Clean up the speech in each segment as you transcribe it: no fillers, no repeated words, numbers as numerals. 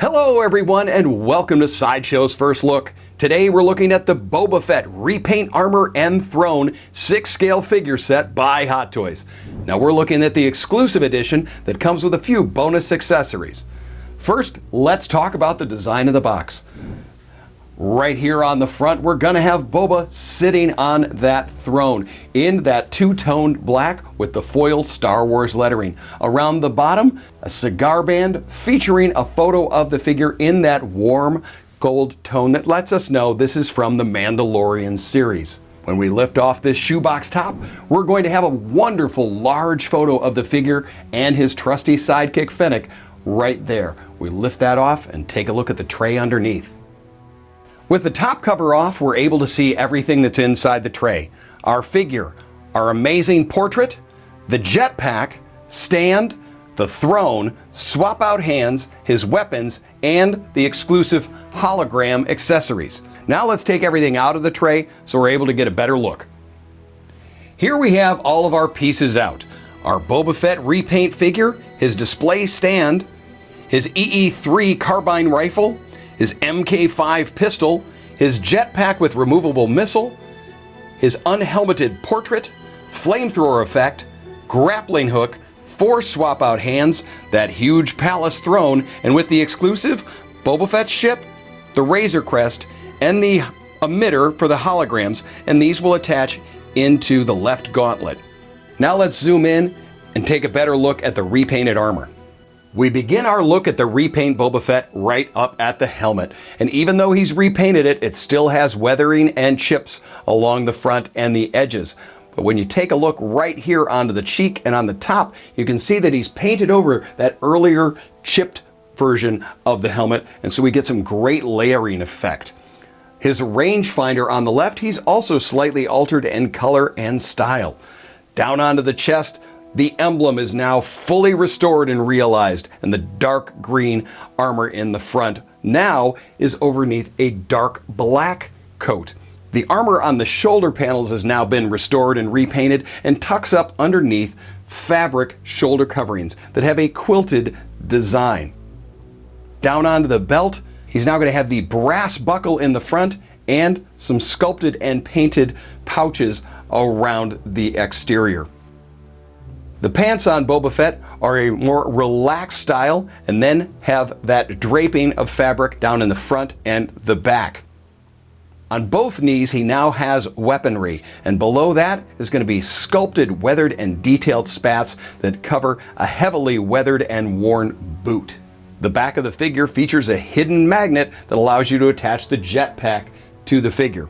Hello everyone and welcome to Sideshow's First Look. Today we're looking at the Boba Fett Repaint Armor and Throne 6-scale figure set by Hot Toys. Now we're looking at the exclusive edition that comes with a few bonus accessories. First, let's talk about the design of the box. Right here on the front, we're gonna have Boba sitting on that throne in that two-toned black with the foil Star Wars lettering. Around the bottom, a cigar band featuring a photo of the figure in that warm gold tone that lets us know this is from the Mandalorian series. When we lift off this shoebox top, we're going to have a wonderful large photo of the figure and his trusty sidekick Fennec right there. We lift that off and take a look at the tray underneath. With the top cover off, we're able to see everything that's inside the tray. Our figure, our amazing portrait, the jetpack, stand, the throne, swap out hands, his weapons, and the exclusive hologram accessories. Now let's take everything out of the tray so we're able to get a better look. Here we have all of our pieces out. Our Boba Fett Repaint figure, his display stand, his EE3 carbine rifle, his MK5 pistol, his jetpack with removable missile, his unhelmeted portrait, flamethrower effect, grappling hook, 4 swap out hands, that huge palace throne, and with the exclusive Boba Fett ship, the Razor Crest, and the emitter for the holograms, and these will attach into the left gauntlet. Now let's zoom in and take a better look at the repainted armor. We begin our look at the Repaint Boba Fett right up at the helmet. And even though he's repainted it, it still has weathering and chips along the front and the edges. But when you take a look right here onto the cheek and on the top, you can see that he's painted over that earlier chipped version of the helmet. And so we get some great layering effect. His rangefinder on the left, he's also slightly altered in color and style. Down onto the chest, the emblem is now fully restored and realized, and the dark green armor in the front now is underneath a dark black coat. The armor on the shoulder panels has now been restored and repainted and tucks up underneath fabric shoulder coverings that have a quilted design. Down onto the belt, he's now going to have the brass buckle in the front and some sculpted and painted pouches around the exterior. The pants on Boba Fett are a more relaxed style and then have that draping of fabric down in the front and the back. On both knees, he now has weaponry, and below that is going to be sculpted, weathered, and detailed spats that cover a heavily weathered and worn boot. The back of the figure features a hidden magnet that allows you to attach the jetpack to the figure.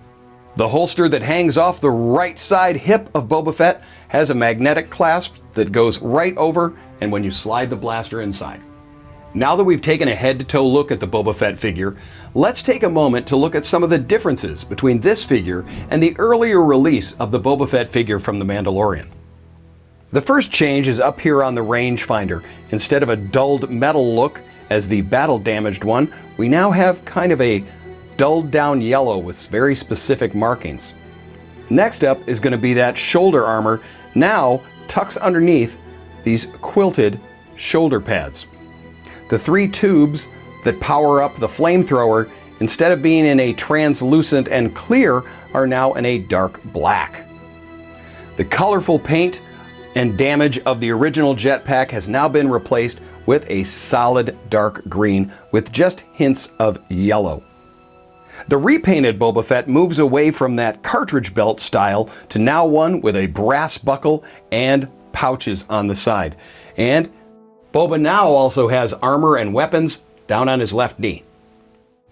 The holster that hangs off the right side hip of Boba Fett has a magnetic clasp that goes right over and when you slide the blaster inside. Now that we've taken a head-to-toe look at the Boba Fett figure, let's take a moment to look at some of the differences between this figure and the earlier release of the Boba Fett figure from The Mandalorian. The first change is up here on the rangefinder. Instead of a dulled metal look as the battle-damaged one, we now have kind of a dulled down yellow with very specific markings. Next up is going to be that shoulder armor, now tucks underneath these quilted shoulder pads. The 3 tubes that power up the flamethrower, instead of being in a translucent and clear, are now in a dark black. The colorful paint and damage of the original jetpack has now been replaced with a solid dark green with just hints of yellow. The repainted Boba Fett moves away from that cartridge belt style to now one with a brass buckle and pouches on the side. And Boba now also has armor and weapons down on his left knee.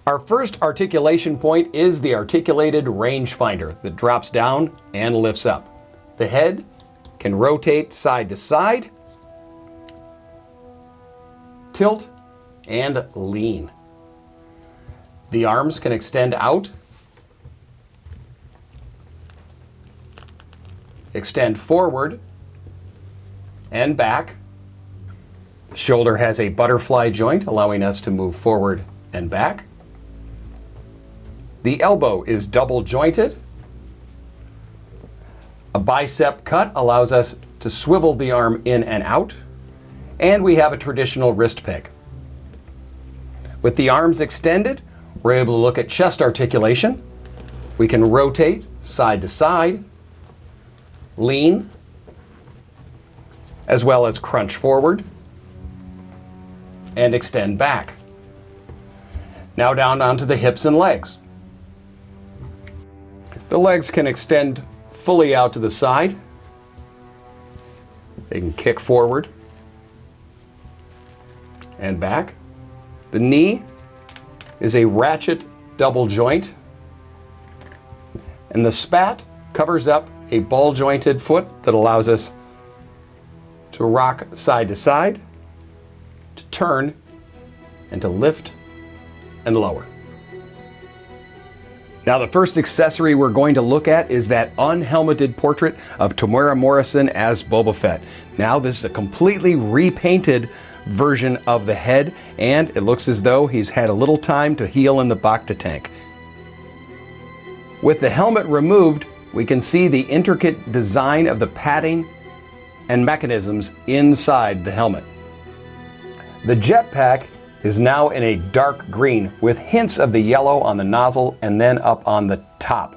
Our first articulation point is the articulated rangefinder that drops down and lifts up. The head can rotate side to side, tilt, and lean. The arms can extend out, extend forward and back. The shoulder has a butterfly joint allowing us to move forward and back. The elbow is double jointed. A bicep cut allows us to swivel the arm in and out. And we have a traditional wrist peg. With the arms extended, we're able to look at chest articulation. We can rotate side to side, lean, as well as crunch forward and extend back. Now down onto the hips and legs. The legs can extend fully out to the side. They can kick forward and back. The knee is a ratchet double joint, and the spat covers up a ball jointed foot that allows us to rock side to side, to turn, and to lift and lower. Now the first accessory we're going to look at is that unhelmeted portrait of Temuera Morrison as Boba Fett. Now this is a completely repainted version of the head, and it looks as though he's had a little time to heal in the Bacta tank. With the helmet removed, we can see the intricate design of the padding and mechanisms inside the helmet. The jetpack is now in a dark green with hints of the yellow on the nozzle and then up on the top.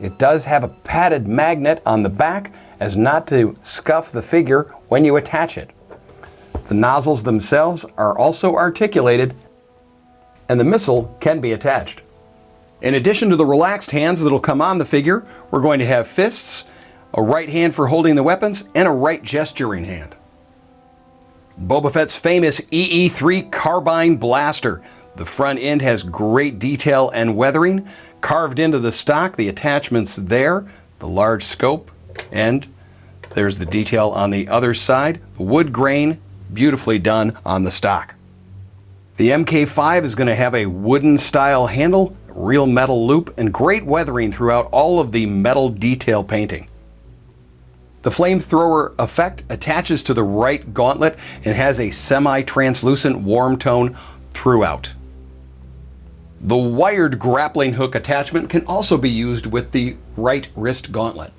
It does have a padded magnet on the back as not to scuff the figure when you attach it. The nozzles themselves are also articulated, and the missile can be attached. In addition to the relaxed hands that'll come on the figure, we're going to have fists, a right hand for holding the weapons, and a right gesturing hand. Boba Fett's famous EE3 Carbine Blaster. The front end has great detail and weathering. Carved into the stock, the attachments there, the large scope, and there's the detail on the other side. The wood grain, beautifully done on the stock. The MK5 is going to have a wooden style handle, real metal loop, and great weathering throughout all of the metal detail painting. The flamethrower effect attaches to the right gauntlet and has a semi-translucent warm tone throughout. The wired grappling hook attachment can also be used with the right wrist gauntlet.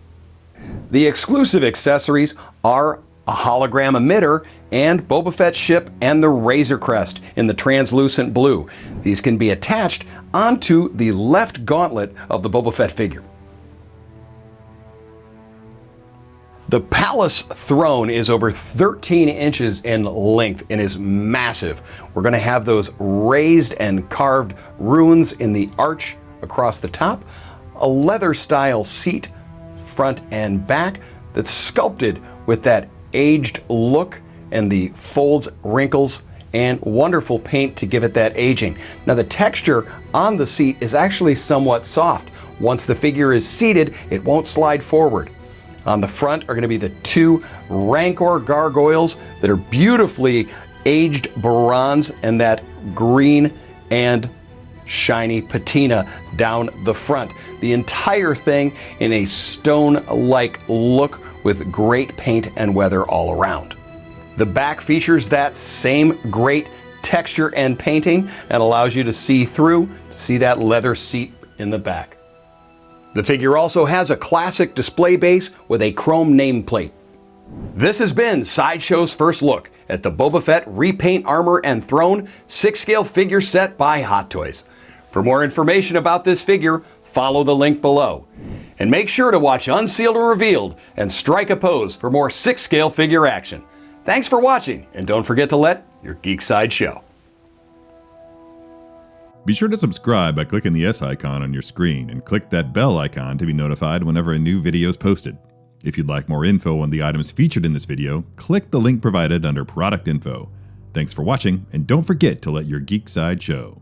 The exclusive accessories are a hologram emitter and Boba Fett's ship and the Razor Crest in the translucent blue. These can be attached onto the left gauntlet of the Boba Fett figure. The Palace throne is over 13 inches in length and is massive. We're going to have those raised and carved runes in the arch across the top, a leather style seat front and back that's sculpted with that aged look and the folds, wrinkles, and wonderful paint to give it that aging. Now the texture on the seat is actually somewhat soft. Once the figure is seated, it won't slide forward. On the front are going to be the two Rancor gargoyles that are beautifully aged bronze and that green and shiny patina down the front. The entire thing in a stone-like look with great paint and weather all around. The back features that same great texture and painting and allows you to see through to see that leather seat in the back. The figure also has a classic display base with a chrome nameplate. This has been Sideshow's first look at the Boba Fett Repaint Armor and Throne 6-scale figure set by Hot Toys. For more information about this figure, follow the link below. And make sure to watch Unsealed and Revealed and strike a pose for more 6-scale figure action. Thanks for watching, and don't forget to let your geek side show. Be sure to subscribe by clicking the S icon on your screen and click that bell icon to be notified whenever a new video is posted. If you'd like more info on the items featured in this video, click the link provided under Product Info. Thanks for watching, and don't forget to let your geek side show.